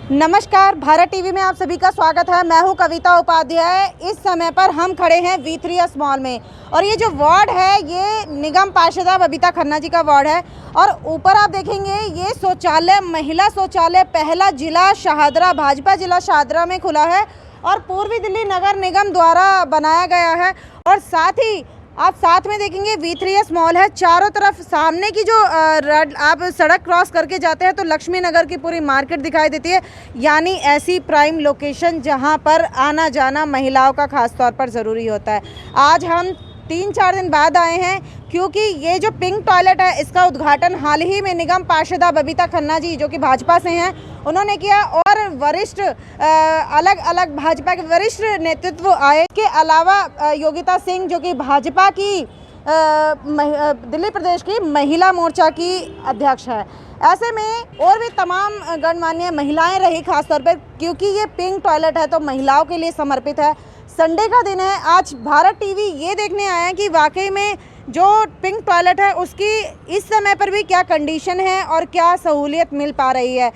नमस्कार, भारत टीवी में आप सभी का स्वागत है। मैं हूं कविता उपाध्याय। इस समय पर हम खड़े हैं V3S मॉल में और ये जो वार्ड है ये निगम पार्षदा बबीता खन्ना जी का वार्ड है। और ऊपर आप देखेंगे ये शौचालय, महिला शौचालय पहला जिला शाहदरा, भाजपा जिला शाहदरा में खुला है और पूर्वी दिल्ली नगर निगम द्वारा बनाया गया है। और साथ ही आप साथ में देखेंगे V3S मॉल है। चारों तरफ सामने की जो आप सड़क क्रॉस करके जाते हैं तो लक्ष्मी नगर की पूरी मार्केट दिखाई देती है, यानी ऐसी प्राइम लोकेशन जहां पर आना जाना महिलाओं का खास तौर पर ज़रूरी होता है। आज हम 3-4 दिन बाद आए हैं क्योंकि ये जो पिंक टॉयलेट है इसका उद्घाटन हाल ही में निगम पार्षदा बबीता खन्ना जी जो कि भाजपा से हैं उन्होंने किया और वरिष्ठ अलग अलग भाजपा के वरिष्ठ नेतृत्व आए। इसके अलावा योगिता सिंह जो कि भाजपा की दिल्ली प्रदेश की महिला मोर्चा की अध्यक्ष है। ऐसे में और भी तमाम गणमान्य महिलाएं रही खासतौर पर, क्योंकि ये पिंक टॉयलेट है तो महिलाओं के लिए समर्पित है। संडे का दिन है। आज भारत टीवी ये देखने आया है कि वाकई में जो पिंक टॉयलेट है उसकी इस समय पर भी क्या कंडीशन है और क्या सहूलियत मिल पा रही है।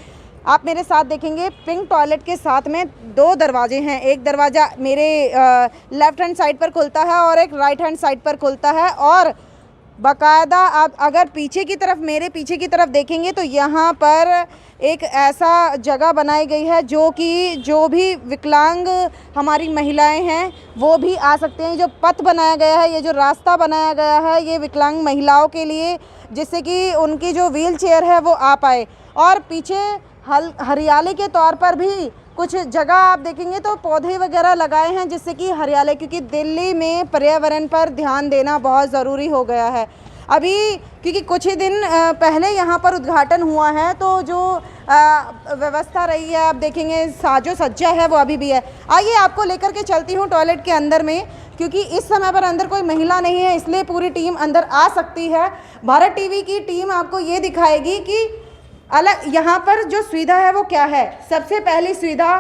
आप मेरे साथ देखेंगे पिंक टॉयलेट के साथ में 2 दरवाजे हैं। एक दरवाज़ा मेरे लेफ़्ट हैंड साइड पर खुलता है और एक राइट हैंड साइड पर खुलता है। और बाकायदा आप अगर पीछे की तरफ, मेरे पीछे की तरफ देखेंगे तो यहाँ पर एक ऐसा जगह बनाई गई है जो कि जो भी विकलांग हमारी महिलाएं हैं वो भी आ सकते हैं। जो पथ बनाया गया है, ये जो रास्ता बनाया गया है ये विकलांग महिलाओं के लिए, जिससे कि उनकी जो व्हील चेयर है वो आ पाए। और पीछे हरियाली के तौर पर भी कुछ जगह आप देखेंगे तो पौधे वगैरह लगाए हैं जिससे कि हरियाली, क्योंकि दिल्ली में पर्यावरण पर ध्यान देना बहुत ज़रूरी हो गया है। अभी क्योंकि कुछ ही दिन पहले यहाँ पर उद्घाटन हुआ है तो जो व्यवस्था रही है आप देखेंगे, साजो सज्जा है वो अभी भी है। आइए आपको लेकर के चलती हूँ टॉयलेट के अंदर में, क्योंकि इस समय पर अंदर कोई महिला नहीं है इसलिए पूरी टीम अंदर आ सकती है। भारत टीवी की टीम आपको ये दिखाएगी कि अलग यहाँ पर जो सुविधा है वो क्या है। सबसे पहली सुविधा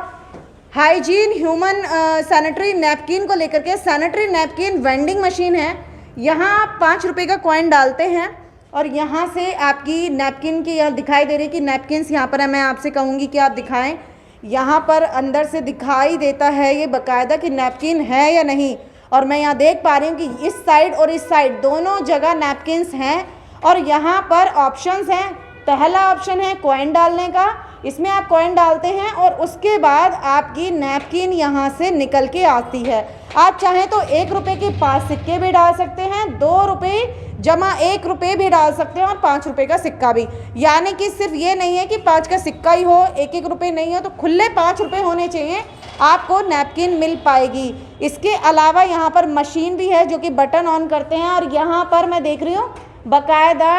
हाइजीन ह्यूमन सैनिटरी नैपकिन को लेकर के, सैनिटरी नैपकिन वेंडिंग मशीन है। यहाँ आप 5 रुपये का कॉइन डालते हैं और यहाँ से आपकी नैपकिन की यहाँ दिखाई दे रही है कि नैपकिन्स यहाँ पर है। मैं आपसे कहूँगी कि आप दिखाएं, यहाँ पर अंदर से दिखाई देता है ये बाकायदा कि नैपकिन है या नहीं। और मैं यहाँ देख पा रही हूँ कि इस साइड और इस साइड दोनों जगह नैपकिन्स हैं। और यहाँ पर ऑप्शंस हैं। पहला ऑप्शन है कॉइन डालने का, इसमें आप कॉइन डालते हैं और उसके बाद आपकी नैपकिन यहाँ से निकल के आती है। आप चाहें तो 1 रुपये के 5 सिक्के भी डाल सकते हैं, 2 रुपये जमा 1 रुपये भी डाल सकते हैं और 5 रुपये का सिक्का भी। यानी कि सिर्फ ये नहीं है कि 5 का सिक्का ही हो, 1-1 रुपये नहीं हो, तो खुले 5 रुपये होने चाहिए, आपको नैपकिन मिल पाएगी। इसके अलावा यहाँ पर मशीन भी है जो कि बटन ऑन करते हैं और यहाँ पर मैं देख रही हूँ बाकायदा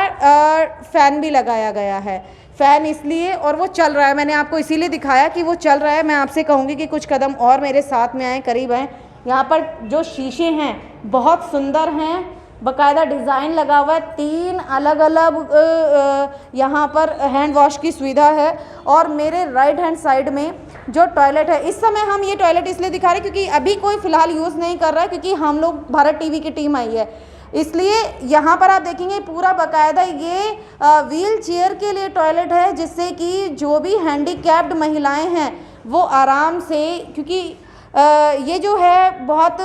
फ़ैन भी लगाया गया है। फ़ैन इसलिए, और वो चल रहा है, मैंने आपको इसीलिए दिखाया कि वो चल रहा है। मैं आपसे कहूँगी कि कुछ कदम और मेरे साथ में आए, करीब आएँ। यहाँ पर जो शीशे हैं बहुत सुंदर हैं, बाकायदा डिज़ाइन लगा हुआ है। 3 अलग अलग यहाँ पर हैंड वॉश की सुविधा है। और मेरे राइट हैंड साइड में जो टॉयलेट है, इस समय हम ये टॉयलेट इसलिए दिखा रहे हैं क्योंकि अभी कोई फ़िलहाल यूज़ नहीं कर रहा है, क्योंकि हम लोग भारत टीवी की टीम आई है इसलिए। यहाँ पर आप देखेंगे पूरा बाकायदा ये व्हील चेयर के लिए टॉयलेट है, जिससे कि जो भी हैंडीकैप्ड महिलाएं हैं वो आराम से, क्योंकि ये जो है बहुत,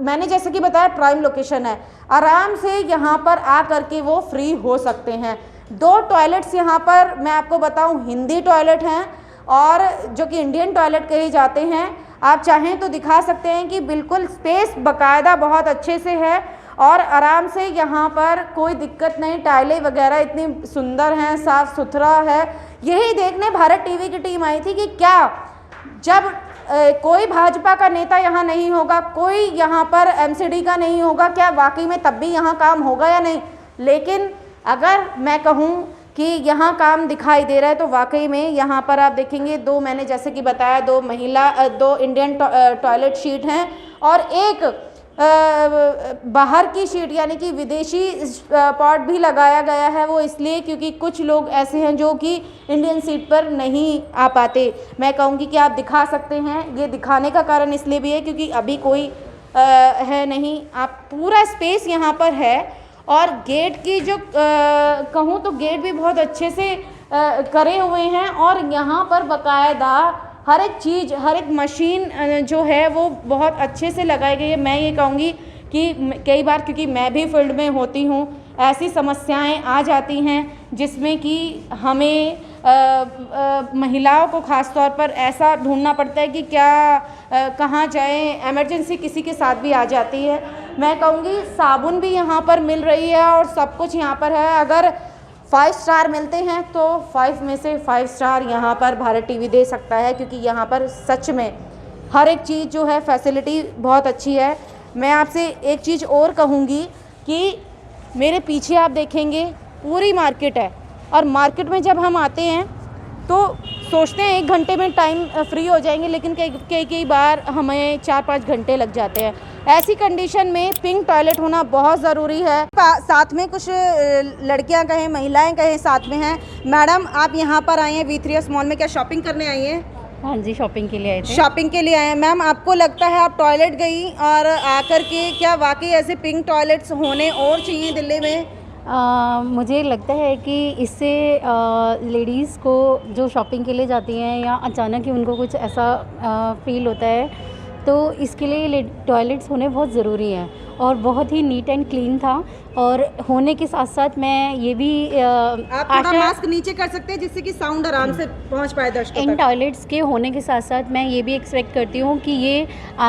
मैंने जैसे कि बताया प्राइम लोकेशन है, आराम से यहाँ पर आ करके वो फ्री हो सकते हैं। 2 टॉयलेट्स यहाँ पर मैं आपको बताऊँ हिंदी टॉयलेट हैं और जो कि इंडियन टॉयलेट कहे जाते हैं। आप चाहें तो दिखा सकते हैं कि बिल्कुल स्पेस बाकायदा बहुत अच्छे से है और आराम से यहाँ पर कोई दिक्कत नहीं। टाइलें वगैरह इतनी सुंदर हैं, साफ़ सुथरा है। यही देखने भारत टीवी की टीम आई थी कि क्या जब कोई भाजपा का नेता यहाँ नहीं होगा, कोई यहाँ पर एमसीडी का नहीं होगा, क्या वाकई में तब भी यहाँ काम होगा या नहीं। लेकिन अगर मैं कहूँ कि यहाँ काम दिखाई दे रहा है तो वाकई में यहाँ पर आप देखेंगे 2, मैंने जैसे कि बताया 2 इंडियन टॉयलेट शीट हैं और एक बाहर की शीट यानी कि विदेशी पॉट भी लगाया गया है। वो इसलिए क्योंकि कुछ लोग ऐसे हैं जो कि इंडियन सीट पर नहीं आ पाते। मैं कहूँगी कि आप दिखा सकते हैं। ये दिखाने का कारण इसलिए भी है क्योंकि अभी कोई है नहीं, आप पूरा स्पेस यहाँ पर है। और गेट की जो कहूँ तो गेट भी बहुत अच्छे से करे हुए हैं और यहाँ पर बाकायदा हर एक चीज़, हर एक मशीन जो है वो बहुत अच्छे से लगाई गई है। मैं ये कहूँगी कि कई बार, क्योंकि मैं भी फील्ड में होती हूँ, ऐसी समस्याएं आ जाती हैं जिसमें कि हमें महिलाओं को ख़ास तौर पर ऐसा ढूंढना पड़ता है कि कहाँ जाएं, इमरजेंसी किसी के साथ भी आ जाती है। मैं कहूँगी साबुन भी यहाँ पर मिल रही है और सब कुछ यहाँ पर है। अगर 5 स्टार मिलते हैं तो 5 में से 5 स्टार यहाँ पर भारत टीवी दे सकता है, क्योंकि यहाँ पर सच में हर एक चीज़ जो है फैसिलिटी बहुत अच्छी है। मैं आपसे एक चीज़ और कहूँगी कि मेरे पीछे आप देखेंगे पूरी मार्केट है, और मार्केट में जब हम आते हैं तो सोचते हैं 1 घंटे में टाइम फ्री हो जाएंगे, लेकिन कई बार हमें 4-5 घंटे लग जाते हैं। ऐसी कंडीशन में पिंक टॉयलेट होना बहुत ज़रूरी है। साथ में कुछ लड़कियां कहें, महिलाएं कहें, साथ में हैं। मैडम, आप यहाँ पर आई हैं V3S मॉल में, क्या शॉपिंग करने आई हैं? हाँ जी, शॉपिंग के लिए आए थे। शॉपिंग के लिए आए हैं। मैम, आपको लगता है आप टॉयलेट गई और आकर के, क्या वाकई ऐसे पिंक टॉयलेट्स होने और चाहिए दिल्ली में? मुझे लगता है कि इससे लेडीज़ को जो शॉपिंग के लिए जाती हैं या अचानक ही उनको कुछ ऐसा फील होता है, तो इसके लिए टॉयलेट्स होने बहुत ज़रूरी हैं। और बहुत ही नीट एंड क्लीन था, और होने के साथ साथ मैं ये भी आप थोड़ा मास्क नीचे कर सकते हैं जिससे कि साउंड आराम से पहुंच पाए दर्शकों तक। इन टॉयलेट्स के होने के साथ साथ मैं ये भी एक्सपेक्ट करती हूँ कि ये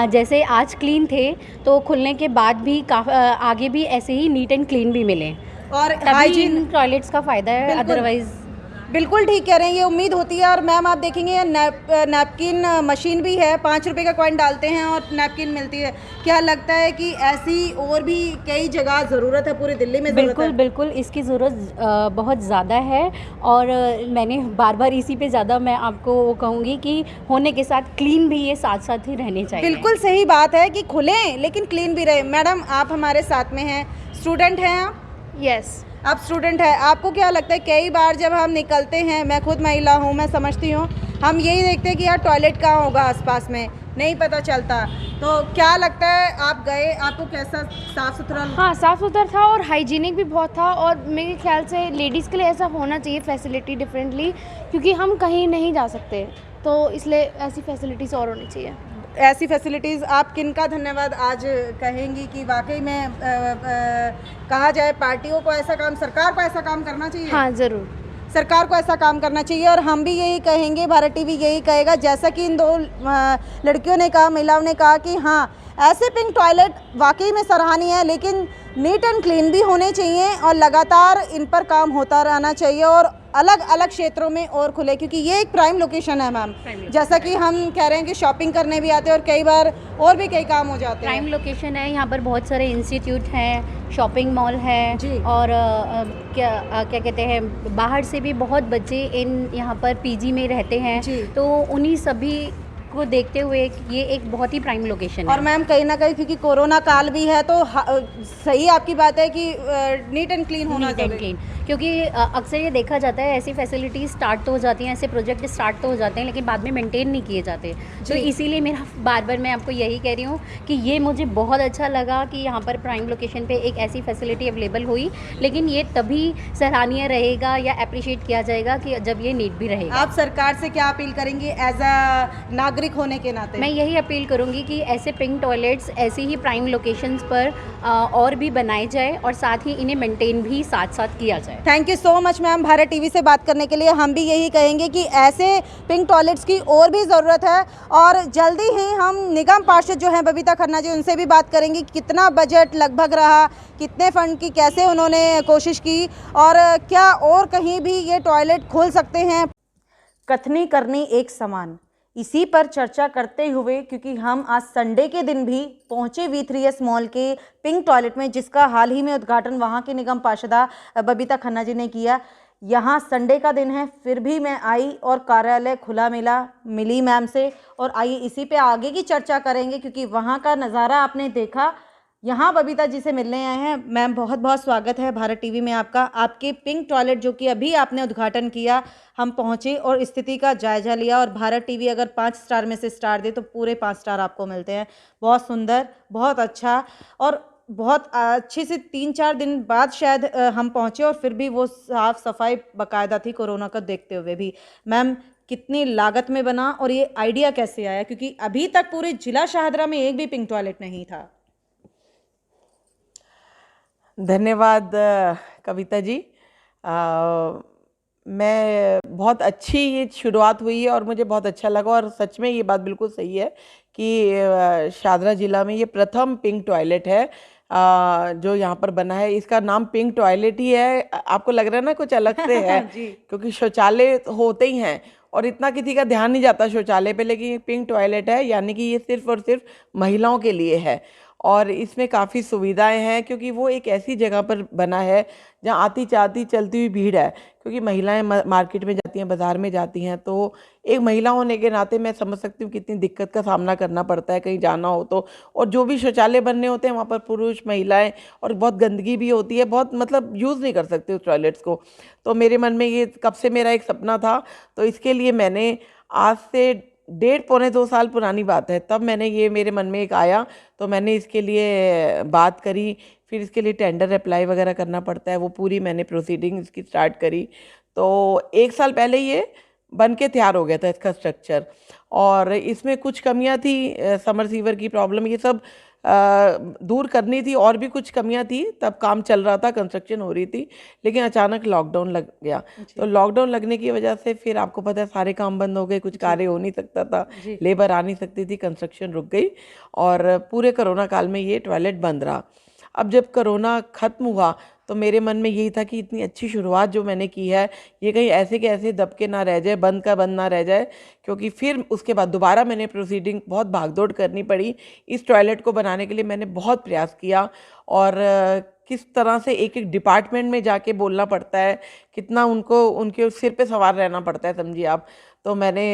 जैसे आज क्लीन थे तो खुलने के बाद भी आगे भी ऐसे ही नीट एंड क्लीन भी मिले, और हाइजीन टॉयलेट्स का फ़ायदा है। अदरवाइज़ बिल्कुल ठीक कह रहे हैं, ये उम्मीद होती है। और मैम, आप देखेंगे नैपकिन मशीन भी है, 5 रुपये का कॉइन डालते हैं और नैपकिन मिलती है। क्या लगता है कि ऐसी और भी कई जगह ज़रूरत है, पूरी दिल्ली में ज़रूरत है? बिल्कुल इसकी ज़रूरत बहुत ज़्यादा है, और मैंने बार बार इसी पे ज़्यादा मैं आपको वो कहूँगी कि होने के साथ क्लीन भी ये साथ साथ ही रहने चाहिए। बिल्कुल सही बात है कि खुलें लेकिन क्लीन भी रहे। मैडम, आप हमारे साथ में हैं, स्टूडेंट हैं आप? यस, आप स्टूडेंट हैं। आपको क्या लगता है, कई बार जब हम निकलते हैं, मैं खुद महिला हूँ, मैं समझती हूँ, हम यही देखते हैं कि यार टॉयलेट कहाँ होगा आसपास में, नहीं पता चलता। तो क्या लगता है, आप गए, आपको कैसा साफ़ सुथरा? हाँ, साफ़ सुथरा था और हाइजीनिक भी बहुत था, और मेरे ख्याल से लेडीज़ के लिए ऐसा होना चाहिए फैसिलिटी डिफरेंटली, क्योंकि हम कहीं नहीं जा सकते, तो इसलिए ऐसी फैसिलिटीज़ और होनी चाहिए। ऐसी फैसिलिटीज़ आप किनका धन्यवाद आज कहेंगी कि वाकई में कहा जाए पार्टियों को ऐसा काम, सरकार को ऐसा काम करना चाहिए? हाँ, ज़रूर, सरकार को ऐसा काम करना चाहिए। और हम भी यही कहेंगे, भारत टीवी यही कहेगा, जैसा कि इन 2 लड़कियों ने कहा, महिलाओं ने कहा कि हाँ, ऐसे पिंक टॉयलेट वाकई में सराहनीय है, लेकिन नीट एंड क्लीन भी होने चाहिए और लगातार इन पर काम होता रहना चाहिए, और अलग अलग क्षेत्रों में और खुले, क्योंकि ये एक प्राइम लोकेशन है मैम। जैसा कि हम कह रहे हैं कि शॉपिंग करने भी आते हैं और कई बार और भी कई काम हो जाते हैं। प्राइम लोकेशन है, यहाँ पर बहुत सारे इंस्टीट्यूट हैं, शॉपिंग मॉल है, और क्या कहते हैं, बाहर से भी बहुत बच्चे यहाँ पर पीजी में रहते हैं, तो उन्हीं सभी को देखते हुए ये एक बहुत ही प्राइम लोकेशन है। और मैम, कहीं ना कहीं क्योंकि कोरोना काल भी है, तो सही आपकी बात है कि नीट एंड क्लीन होना चाहिए, क्योंकि अक्सर ये देखा जाता है ऐसी फैसिलिटीज़ स्टार्ट तो हो जाती हैं, ऐसे प्रोजेक्ट स्टार्ट तो हो जाते हैं, लेकिन बाद में मेंटेन नहीं किए जाते। तो इसीलिए मेरा बार मैं आपको यही कह रही हूँ कि ये मुझे बहुत अच्छा लगा कि यहाँ पर प्राइम लोकेशन पे एक ऐसी फैसिलिटी अवेलेबल हुई, लेकिन ये तभी सराहनीय रहेगा या अप्रिशिएट किया जाएगा कि जब ये नीट भी रहेगा। आप सरकार से क्या अपील करेंगे एज अ नागरिक होने के नाते? मैं यही अपील करूँगी कि ऐसे पिंक टॉयलेट्स ऐसी ही प्राइम लोकेशंस पर और भी बनाए जाए, और साथ ही इन्हें मेंटेन भी साथ साथ किया जाए। Thank you so much ma'am, Bharat TV से बात करने के लिए। हम भी यही कहेंगे कि ऐसे पिंक टॉयलेट्स की और भी ज़रूरत है, और जल्दी ही हम निगम पार्षद जो हैं बबीता खन्ना जी, उनसे भी बात करेंगे कितना बजट लगभग रहा, कितने फंड की कैसे उन्होंने कोशिश की, और क्या और कहीं भी ये टॉयलेट खोल सकते हैं। कथनी करनी एक समान, इसी पर चर्चा करते हुए, क्योंकि हम आज संडे के दिन भी पहुंचे V3S मॉल के पिंक टॉयलेट में, जिसका हाल ही में उद्घाटन वहां की निगम पार्षदा बबीता खन्ना जी ने किया। यहाँ संडे का दिन है, फिर भी मैं आई और कार्यालय खुला मिली मैम से, और आइए इसी पे आगे की चर्चा करेंगे, क्योंकि वहाँ का नज़ारा आपने देखा। यहाँ बबीता जी से मिलने आए हैं। मैम, बहुत बहुत स्वागत है भारत टीवी में आपका। आपके पिंक टॉयलेट जो कि अभी आपने उद्घाटन किया, हम पहुँचे और स्थिति का जायजा लिया, और भारत टीवी अगर 5 स्टार में से स्टार दे तो पूरे 5 स्टार आपको मिलते हैं। बहुत सुंदर, बहुत अच्छा, और बहुत अच्छे से 3-4 दिन बाद शायद हम पहुंचे और फिर भी वो साफ सफाई बाकायदा थी कोरोना का देखते हुए भी। मैम, कितनी लागत में बना और ये आइडिया कैसे आया, क्योंकि अभी तक पूरे जिला शाहदरा में एक भी पिंक टॉयलेट नहीं था। धन्यवाद कविता जी। मैं बहुत अच्छी ये शुरुआत हुई है और मुझे बहुत अच्छा लगा, और सच में ये बात बिल्कुल सही है कि शाहदरा ज़िला में ये प्रथम पिंक टॉयलेट है जो यहाँ पर बना है। इसका नाम पिंक टॉयलेट ही है, आपको लग रहा है ना कुछ अलग से है क्योंकि शौचालय होते ही हैं और इतना किसी का ध्यान नहीं जाता शौचालय पे, लेकिन ये पिंक टॉयलेट है, यानी कि ये सिर्फ और सिर्फ महिलाओं के लिए है। और इसमें काफ़ी सुविधाएं हैं क्योंकि वो एक ऐसी जगह पर बना है जहाँ आती जाती चलती हुई भीड़ है, क्योंकि महिलाएं मार्केट में जाती हैं, बाज़ार में जाती हैं, तो एक महिला होने के नाते मैं समझ सकती हूँ कितनी दिक्कत का सामना करना पड़ता है कहीं जाना हो तो। और जो भी शौचालय बनने होते हैं वहाँ पर पुरुष महिलाएं, और बहुत गंदगी भी होती है, बहुत मतलब यूज़ नहीं कर सकते उस टॉयलेट्स को। तो मेरे मन में ये कब से मेरा एक सपना था, तो इसके लिए मैंने आज से 1.5-2 साल पुरानी बात है, तब मैंने ये मेरे मन में एक आया, तो मैंने इसके लिए बात करी। फिर इसके लिए टेंडर अप्लाई वगैरह करना पड़ता है, वो पूरी मैंने प्रोसीडिंग इसकी स्टार्ट करी। तो 1 साल पहले ये बन के तैयार हो गया था इसका स्ट्रक्चर, और इसमें कुछ कमियां थी, समर सीवर की प्रॉब्लम, ये सब दूर करनी थी, और भी कुछ कमियां थी। तब काम चल रहा था, कंस्ट्रक्शन हो रही थी, लेकिन अचानक लॉकडाउन लग गया। तो लॉकडाउन लगने की वजह से फिर आपको पता है सारे काम बंद हो गए, कुछ कार्य हो नहीं सकता था, लेबर आ नहीं सकती थी, कंस्ट्रक्शन रुक गई, और पूरे कोरोना काल में ये टॉयलेट बंद रहा। अब जब कोरोना ख़त्म हुआ तो मेरे मन में यही था कि इतनी अच्छी शुरुआत जो मैंने की है, ये कहीं ऐसे के ऐसे दबके ना रह जाए, बंद का बंद ना रह जाए, क्योंकि फिर उसके बाद दोबारा मैंने प्रोसीडिंग बहुत भागदौड़ करनी पड़ी। इस टॉयलेट को बनाने के लिए मैंने बहुत प्रयास किया, और किस तरह से एक एक डिपार्टमेंट में जाके बोलना पड़ता है, कितना उनको उनके सिर पे सवार रहना पड़ता है, समझिए आप। तो मैंने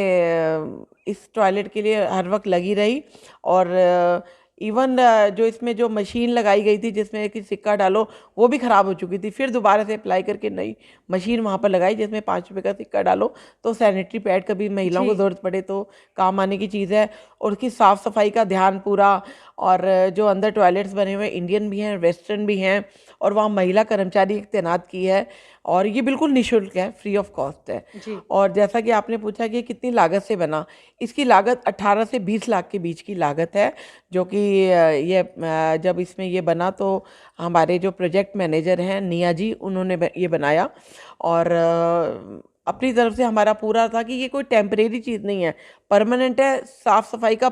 इस टॉयलेट के लिए हर वक्त लगी रही, और इवन जो इसमें जो मशीन लगाई गई थी जिसमें कि सिक्का डालो, वो भी ख़राब हो चुकी थी। फिर दोबारा से अप्लाई करके नई मशीन वहाँ पर लगाई जिसमें 5 रुपये का सिक्का डालो तो सैनिटरी पैड कभी महिलाओं को ज़रूरत पड़े तो काम आने की चीज़ है। और उसकी साफ़ सफाई का ध्यान पूरा, और जो अंदर टॉयलेट्स बने हुए इंडियन भी हैं, वेस्टर्न भी हैं, और वहाँ महिला कर्मचारी तैनात की है, और ये बिल्कुल निःशुल्क है, फ्री ऑफ कॉस्ट है। और जैसा कि आपने पूछा कि कितनी लागत से बना, इसकी लागत 18 से 20 लाख के बीच की लागत है, जो कि ये जब इसमें ये बना तो हमारे जो प्रोजेक्ट मैनेजर हैं निया जी, उन्होंने ये बनाया, और अपनी तरफ से हमारा पूरा था कि ये कोई टेम्परेरी चीज़ नहीं है, परमानेंट है। साफ़ सफाई का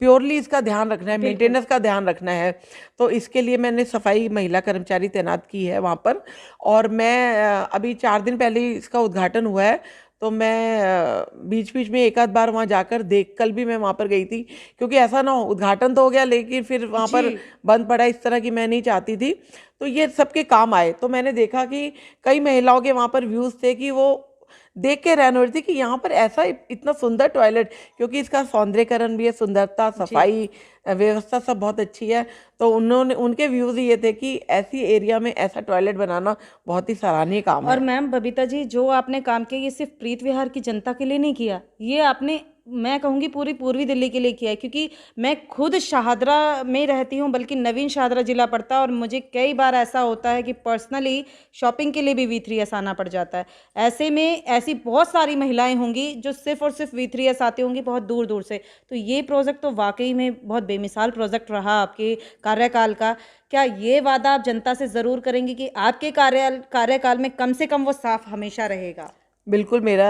प्योरली इसका ध्यान रखना है, मेंटेनेंस का ध्यान रखना है। तो इसके लिए मैंने सफाई महिला कर्मचारी तैनात की है वहाँ पर। और मैं अभी 4 दिन पहले ही इसका उद्घाटन हुआ है, तो मैं बीच बीच में एक आध बार वहाँ जाकर कल भी मैं वहाँ पर गई थी, क्योंकि ऐसा ना हो उद्घाटन तो हो गया लेकिन फिर वहाँ पर बंद पड़ा, इस तरह की मैं नहीं चाहती थी। तो ये सबके काम आए। तो मैंने देखा कि कई महिलाओं के वहाँ पर व्यूज़ थे कि वो देख के रहने वाली थी कि यहाँ पर ऐसा इतना सुंदर टॉयलेट, क्योंकि इसका सौंदर्यकरण भी है, सुंदरता, सफाई व्यवस्था सब बहुत अच्छी है। तो उनके व्यूज़ ये थे कि ऐसी एरिया में ऐसा टॉयलेट बनाना बहुत ही सराहनीय काम है। और मैम बबीता जी, जो आपने काम किया ये सिर्फ प्रीत विहार की जनता के लिए नहीं किया, ये आपने मैं कहूँगी पूरी पूर्वी दिल्ली के लिए किया है, क्योंकि मैं खुद शाहदरा में रहती हूँ, बल्कि नवीन शाहदरा जिला पड़ता है, और मुझे कई बार ऐसा होता है कि पर्सनली शॉपिंग के लिए भी V3S आना पड़ जाता है। ऐसे में ऐसी बहुत सारी महिलाएं होंगी जो सिर्फ और सिर्फ V3S आती होंगी बहुत दूर दूर से। तो ये प्रोजेक्ट तो वाकई में बहुत बेमिसाल प्रोजेक्ट रहा आपके कार्यकाल का। क्या ये वादा आप जनता से ज़रूर करेंगे कि आपके कार्यकाल में कम से कम वो साफ हमेशा रहेगा? बिल्कुल, मेरा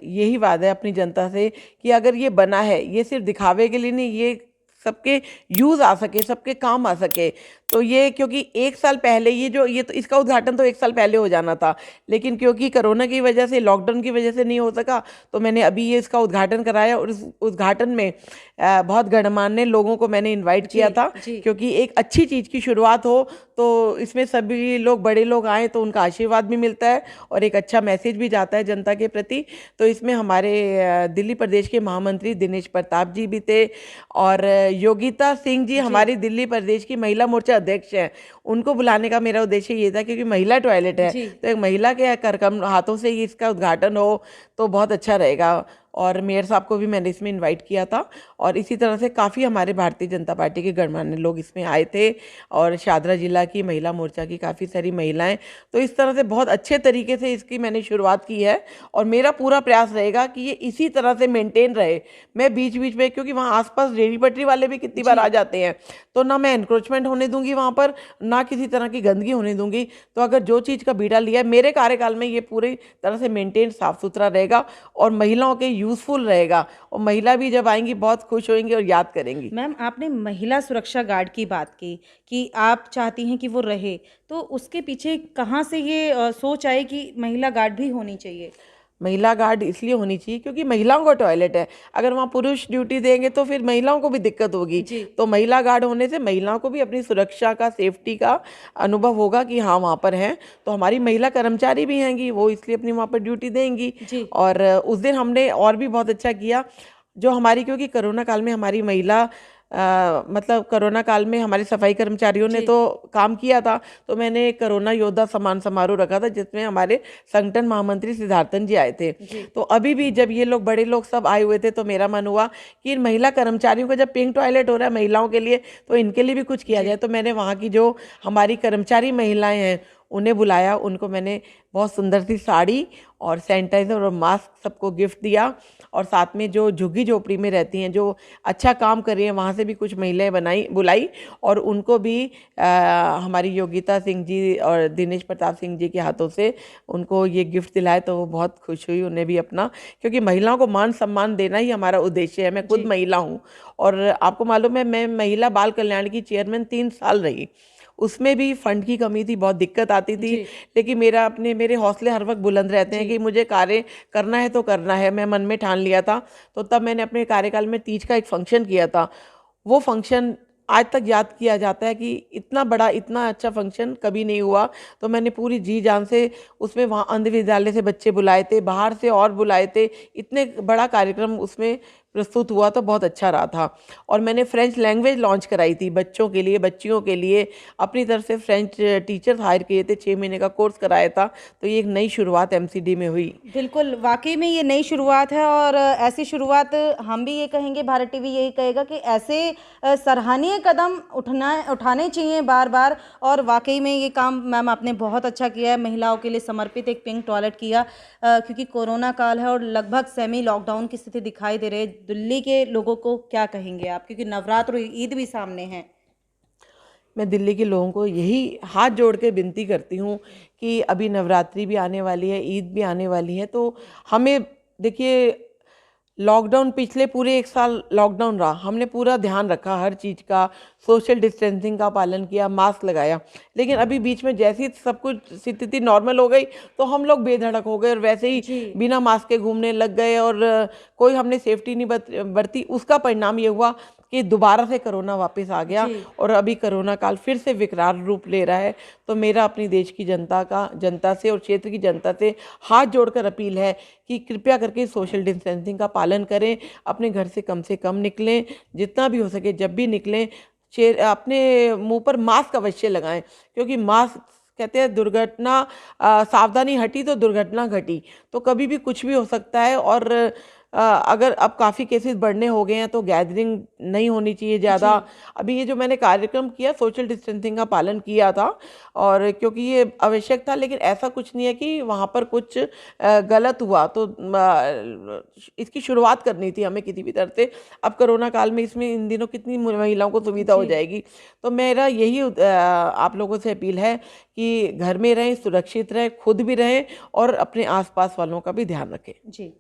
यही वादा है अपनी जनता से कि अगर ये बना है, ये सिर्फ दिखावे के लिए नहीं, ये सबके यूज़ आ सके, सबके काम आ सके। तो ये क्योंकि 1 साल पहले ये तो इसका उद्घाटन तो 1 साल पहले हो जाना था, लेकिन क्योंकि कोरोना की वजह से, लॉकडाउन की वजह से नहीं हो सका, तो मैंने अभी ये इसका उद्घाटन कराया। और इस उद्घाटन में बहुत गणमान्य लोगों को मैंने इनवाइट किया था, क्योंकि एक अच्छी चीज़ की शुरुआत हो तो इसमें सभी लोग, बड़े लोग आएँ तो उनका आशीर्वाद भी मिलता है और एक अच्छा मैसेज भी जाता है जनता के प्रति। तो इसमें हमारे दिल्ली प्रदेश के महामंत्री दिनेश प्रताप जी भी थे, और योगिता सिंह जी हमारी दिल्ली प्रदेश की महिला मोर्चा अध्यक्ष हैं। उनको बुलाने का मेरा उद्देश्य ये था, क्योंकि महिला टॉयलेट है तो एक महिला के करकम हाथों से ही इसका उद्घाटन हो तो बहुत अच्छा रहेगा। और मेयर साहब को भी मैंने इसमें इनवाइट किया था। और इसी तरह से काफ़ी हमारे भारतीय जनता पार्टी के गणमान्य लोग इसमें आए थे और शादरा जिला की महिला मोर्चा की काफ़ी सारी महिलाएं। तो इस तरह से बहुत अच्छे तरीके से इसकी मैंने शुरुआत की है और मेरा पूरा प्रयास रहेगा कि ये इसी तरह से मेंटेन रहे। मैं बीच बीच में, क्योंकि वहाँ आसपास रेहड़ी पटरी वाले भी कितनी बार आ जाते हैं, तो ना मैं एनक्रोचमेंट होने दूंगी वहाँ पर, ना किसी तरह की गंदगी होने दूंगी। तो अगर जो चीज़ का बीड़ा लिया है, मेरे कार्यकाल में ये पूरी तरह से मेंटेन साफ सुथरा रहेगा और महिलाओं के यूज़फुल रहेगा और महिला भी जब आएंगी बहुत खुश होंगी और याद करेंगी। मैम, आपने महिला सुरक्षा गार्ड की बात की कि आप चाहती हैं कि वो रहे, तो उसके पीछे कहाँ से ये सोच आई कि महिला गार्ड भी होनी चाहिए? महिला गार्ड इसलिए होनी चाहिए क्योंकि महिलाओं का टॉयलेट है। अगर वहाँ पुरुष ड्यूटी देंगे तो फिर महिलाओं को भी दिक्कत होगी। तो महिला गार्ड होने से महिलाओं को भी अपनी सुरक्षा का, सेफ्टी का अनुभव होगा कि हाँ वहाँ पर हैं। तो हमारी महिला कर्मचारी भी हैंगी, वो इसलिए अपनी वहाँ पर ड्यूटी देंगी। और उस दिन हमने और भी बहुत अच्छा किया, जो हमारी, क्योंकि कोरोना काल में हमारी महिला मतलब कोरोना काल में हमारे सफाई कर्मचारियों ने तो काम किया था, तो मैंने कोरोना योद्धा सम्मान समारोह रखा था जिसमें हमारे संगठन महामंत्री सिद्धार्थन जी आए थे। तो अभी भी जब ये लोग, बड़े लोग सब आए हुए थे, तो मेरा मन हुआ कि इन महिला कर्मचारियों का जब पिंक टॉयलेट हो रहा है महिलाओं के लिए, तो इनके लिए भी कुछ किया जाए। तो मैंने वहाँ की जो हमारी कर्मचारी महिलाएं हैं उन्हें बुलाया, उनको मैंने बहुत सुंदर सी साड़ी और सैनिटाइज़र और मास्क सबको गिफ्ट दिया। और साथ में जो झुग्गी झोपड़ी में रहती हैं, जो अच्छा काम कर रही हैं, वहाँ से भी कुछ महिलाएं बुलाई और उनको भी हमारी योगिता सिंह जी और दिनेश प्रताप सिंह जी के हाथों से उनको ये गिफ्ट दिलाए। तो वो बहुत खुश हुई, उन्हें भी अपना, क्योंकि महिलाओं को मान सम्मान देना ही हमारा उद्देश्य है। मैं खुद महिला हूँ और आपको मालूम है मैं महिला बाल कल्याण की चेयरमैन 3 साल रही। उसमें भी फंड की कमी थी, बहुत दिक्कत आती थी, लेकिन मेरे हौसले हर वक्त बुलंद रहते हैं कि मुझे कार्य करना है तो करना है। मैं मन में ठान लिया था। तो तब मैंने अपने कार्यकाल में तीज का एक फंक्शन किया था। वो फंक्शन आज तक याद किया जाता है कि इतना बड़ा, इतना अच्छा फंक्शन कभी नहीं हुआ। तो मैंने पूरी जी जान से उसमें, वहाँ अंध विद्यालय से बच्चे बुलाए थे, बाहर से और बुलाए थे, इतने बड़ा कार्यक्रम उसमें प्रस्तुत हुआ, तो बहुत अच्छा रहा था। और मैंने फ्रेंच लैंग्वेज लॉन्च कराई थी बच्चों के लिए, बच्चियों के लिए अपनी तरफ से फ्रेंच टीचर्स हायर किए थे, 6 महीने का कोर्स कराया था। तो ये एक नई शुरुआत MCD में हुई। बिल्कुल, वाकई में ये नई शुरुआत है और ऐसी शुरुआत हम भी ये कहेंगे, भारत टीवी यही कहेगा कि ऐसे सराहनीय कदम उठाने चाहिए बार बार। और वाकई में ये काम मैम आपने बहुत अच्छा किया है, महिलाओं के लिए समर्पित एक पिंक टॉयलेट किया, क्योंकि कोरोना काल है और लगभग सेमी लॉकडाउन की स्थिति दिखाई दे रही है। दिल्ली के लोगों को क्या कहेंगे आप, क्योंकि नवरात्र और ईद भी सामने है? मैं दिल्ली के लोगों को यही हाथ जोड़ के विनती करती हूँ कि अभी नवरात्रि भी आने वाली है, ईद भी आने वाली है, तो हमें, देखिए लॉकडाउन, पिछले पूरे 1 साल लॉकडाउन रहा, हमने पूरा ध्यान रखा हर चीज़ का, सोशल डिस्टेंसिंग का पालन किया, मास्क लगाया। लेकिन अभी बीच में जैसी सब कुछ स्थिति नॉर्मल हो गई तो हम लोग बेधड़क हो गए और वैसे ही बिना मास्क के घूमने लग गए और कोई हमने सेफ्टी नहीं बरती। उसका परिणाम ये हुआ कि दोबारा से कोरोना वापस आ गया और अभी कोरोना काल फिर से विकराल रूप ले रहा है। तो मेरा अपनी देश की जनता से और क्षेत्र की जनता से हाथ जोड़कर अपील है कि कृपया करके सोशल डिस्टेंसिंग का पालन करें, अपने घर से कम निकलें, जितना भी हो सके जब भी निकलें अपने मुंह पर मास्क अवश्य लगाएं, क्योंकि मास्क, कहते हैं दुर्घटना, सावधानी हटी तो दुर्घटना घटी। तो कभी भी कुछ भी हो सकता है। और अगर अब काफ़ी केसेस बढ़ने हो गए हैं तो गैदरिंग नहीं होनी चाहिए ज़्यादा। अभी ये जो मैंने कार्यक्रम किया, सोशल डिस्टेंसिंग का पालन किया था और क्योंकि ये आवश्यक था, लेकिन ऐसा कुछ नहीं है कि वहाँ पर कुछ गलत हुआ। तो इसकी शुरुआत करनी थी हमें किसी भी तरह से। अब कोरोना काल में इसमें इन दिनों कितनी महिलाओं को सुविधा हो जाएगी। तो मेरा यही आप लोगों से अपील है कि घर में रहें, सुरक्षित रहें, खुद भी रहें और अपने आसपास वालों का भी ध्यान रखें। जी।